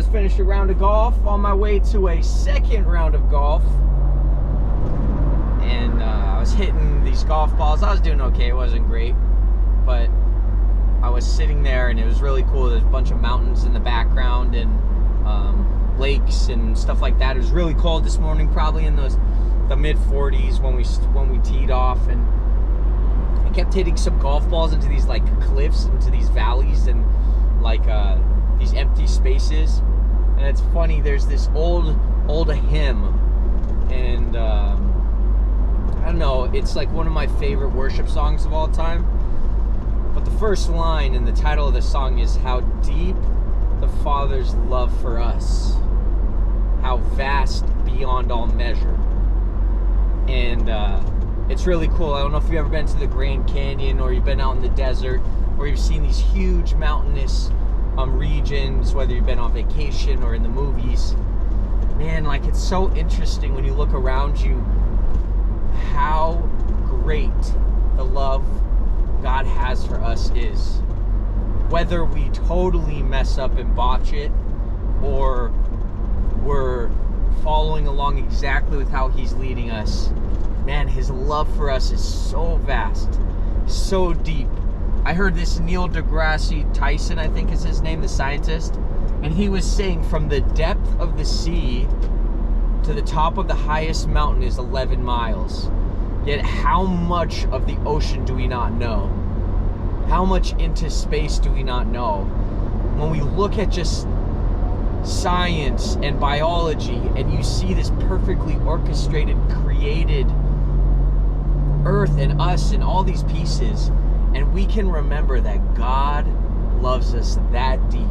just finished a round of golf, on my way to a second round of golf. And I was hitting these golf balls. I was doing okay, it wasn't great, but I was sitting there and it was really cool. There's a bunch of mountains in the background and lakes and stuff like that. It was really cold this morning, probably in the mid 40s when we teed off, and I kept hitting some golf balls into these like cliffs, into these valleys, and like these empty spaces. And it's funny, there's this old hymn, and I don't know, it's like one of my favorite worship songs of all time. But the first line in the title of the song is, "How deep the Father's love for us, how vast beyond all measure." And it's really cool. I don't know if you've ever been to the Grand Canyon, or you've been out in the desert, or you've seen these huge mountainous regions, whether you've been on vacation or in the movies. Man, like, it's so interesting when you look around you how great the love God has for us is. Whether we totally mess up and botch it, or we're following along exactly with how He's leading us, man, His love for us is so vast, so deep. I heard this Neil deGrasse Tyson, I think is his name, the scientist, and he was saying from the depth of the sea to the top of the highest mountain is 11 miles. Yet how much of the ocean do we not know? How much into space do we not know? When we look at just science and biology, and you see this perfectly orchestrated, created earth and us and all these pieces, and we can remember that God loves us that deep,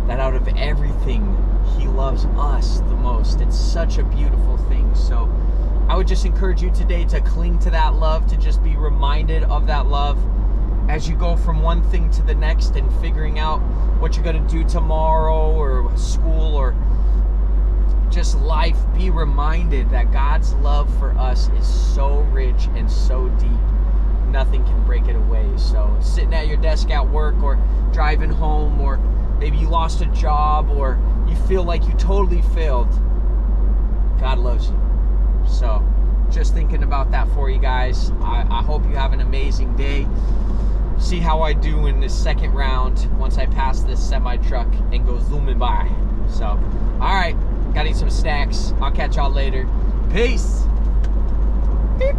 that out of everything He loves us the most. It's such a beautiful thing. So I would just encourage you today to cling to that love, to just be reminded of that love as you go from one thing to the next and figuring out what you're going to do tomorrow, or school, or just life. Be reminded that God's love for us is so rich and so deep. Nothing can break it away. So sitting at your desk at work, or driving home, or maybe you lost a job, or you feel like you totally failed, God loves you. So just thinking about that for you guys. I hope you have an amazing day. See how I do in this second round once I pass this semi-truck and go zooming by. So, all right, gotta eat some snacks. I'll catch y'all later. Peace. Beep.